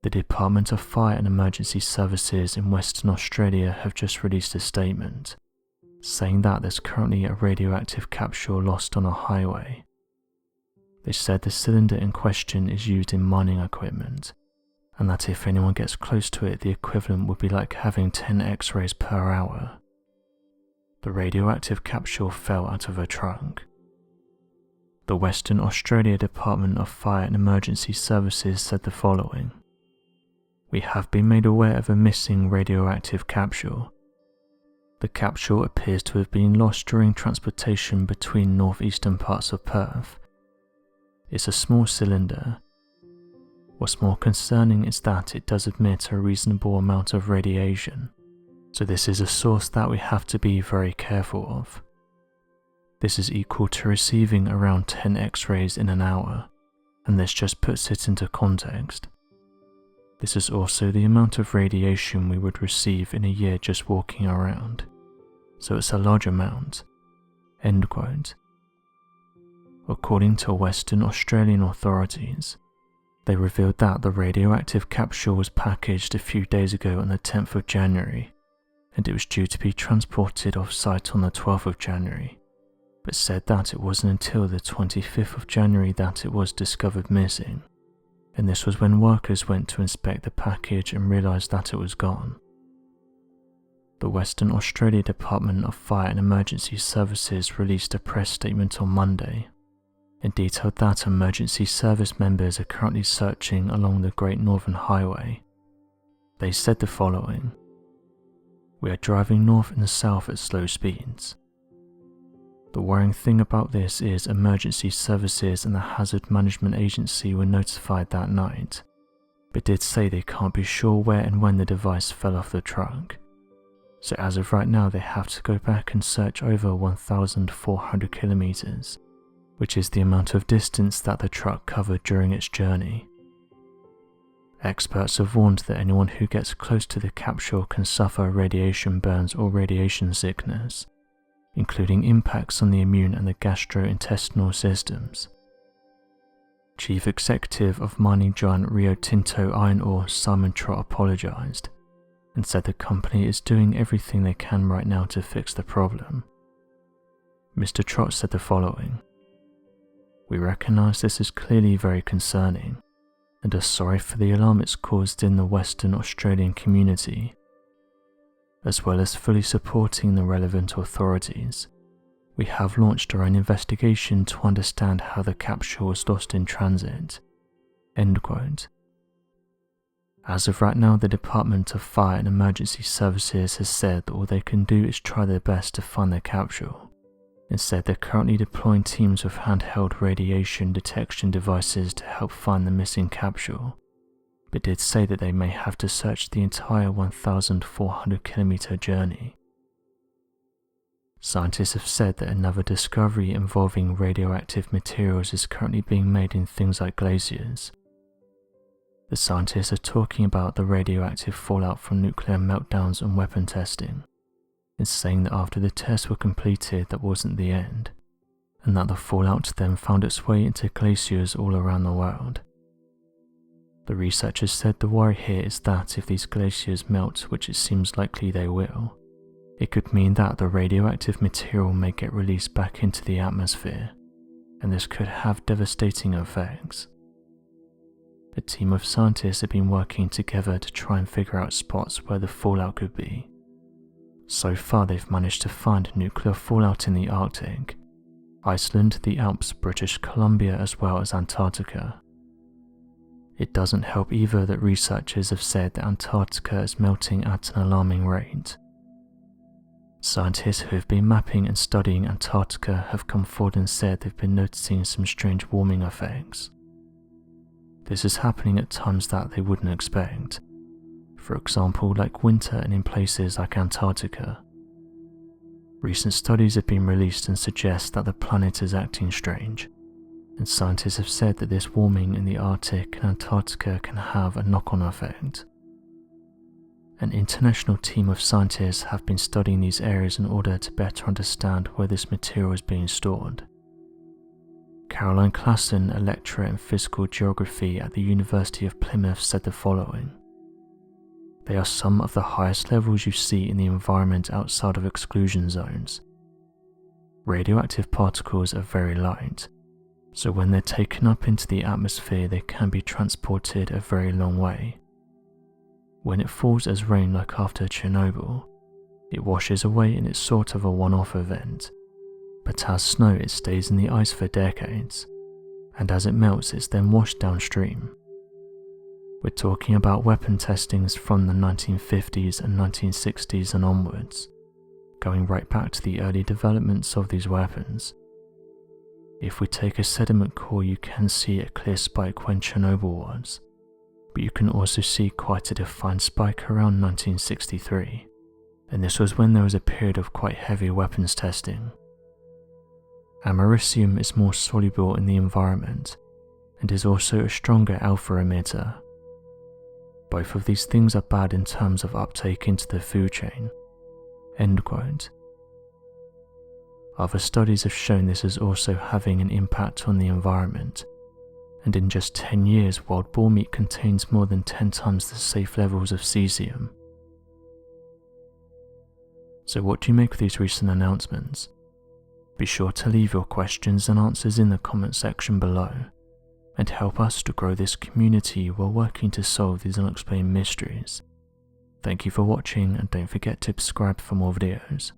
The Department of Fire and Emergency Services in Western Australia have just released a statement saying that there's currently a radioactive capsule lost on a highway. They said the cylinder in question is used in mining equipment, and that if anyone gets close to it, the equivalent would be like having 10 X-rays per hour. The radioactive capsule fell out of a trunk. The Western Australia Department of Fire and Emergency Services said the following: "We have been made aware of a missing radioactive capsule. The capsule appears to have been lost during transportation between northeastern parts of Perth. It's a small cylinder. What's more concerning is that it does emit a reasonable amount of radiation, so this is a source that we have to be very careful of. This is equal to receiving around 10 X-rays in an hour, and this just puts it into context. This is also the amount of radiation we would receive in a year just walking around, so it's a large amount." End quote. According to Western Australian authorities, they revealed that the radioactive capsule was packaged a few days ago on the 10th of January, and it was due to be transported off-site on the 12th of January, but said that it wasn't until the 25th of January that it was discovered missing, and this was when workers went to inspect the package and realised that it was gone. The Western Australia Department of Fire and Emergency Services released a press statement on Monday and detailed that emergency service members are currently searching along the Great Northern Highway. They said the following: "We are driving north and south at slow speeds. The worrying thing about this is emergency services and the Hazard Management Agency were notified that night, but did say they can't be sure where and when the device fell off the truck. So as of right now they have to go back and search over 1,400 kilometers, which is the amount of distance that the truck covered during its journey. Experts have warned that anyone who gets close to the capsule can suffer radiation burns or radiation sickness, including impacts on the immune and the gastrointestinal systems." Chief Executive of mining giant Rio Tinto Iron Ore Simon Trott apologised and said the company is doing everything they can right now to fix the problem. Mr. Trott said the following: "We recognise this is clearly very concerning and are sorry for the alarm it's caused in the Western Australian community. As well as fully supporting the relevant authorities, we have launched our own investigation to understand how the capsule was lost in transit." End quote. As of right now, the Department of Fire and Emergency Services has said that all they can do is try their best to find the capsule, and said they're currently deploying teams with handheld radiation detection devices to help find the missing capsule, but did say that they may have to search the entire 1,400 kilometer journey. Scientists have said that another discovery involving radioactive materials is currently being made in things like glaciers. The scientists are talking about the radioactive fallout from nuclear meltdowns and weapon testing, and saying that after the tests were completed that wasn't the end, and that the fallout then found its way into glaciers all around the world. The researchers said the worry here is that if these glaciers melt, which it seems likely they will, it could mean that the radioactive material may get released back into the atmosphere, and this could have devastating effects. A team of scientists have been working together to try and figure out spots where the fallout could be. So far they've managed to find nuclear fallout in the Arctic, Iceland, the Alps, British Columbia, as well as Antarctica. It doesn't help either that researchers have said that Antarctica is melting at an alarming rate. Scientists who have been mapping and studying Antarctica have come forward and said they've been noticing some strange warming effects. This is happening at times that they wouldn't expect, for example like winter and in places like Antarctica. Recent studies have been released and suggest that the planet is acting strange, and scientists have said that this warming in the Arctic and Antarctica can have a knock-on effect. An international team of scientists have been studying these areas in order to better understand where this material is being stored. Caroline Klassen, a lecturer in physical geography at the University of Plymouth, said the following: "They are some of the highest levels you see in the environment outside of exclusion zones. Radioactive particles are very light, so when they're taken up into the atmosphere they can be transported a very long way. When it falls as rain like after Chernobyl, it washes away and it's sort of a one-off event, but as snow it stays in the ice for decades, and as it melts it's then washed downstream. We're talking about weapon testings from the 1950s and 1960s and onwards, going right back to the early developments of these weapons. If we take a sediment core you can see a clear spike when Chernobyl was, but you can also see quite a defined spike around 1963, and this was when there was a period of quite heavy weapons testing. Americium is more soluble in the environment and is also a stronger alpha emitter. Both of these things are bad in terms of uptake into the food chain." End quote. Other studies have shown this is also having an impact on the environment, and in just 10 years wild boar meat contains more than 10 times the safe levels of cesium. So what do you make of these recent announcements? Be sure to leave your questions and answers in the comment section below, and help us to grow this community while working to solve these unexplained mysteries. Thank you for watching, and don't forget to subscribe for more videos.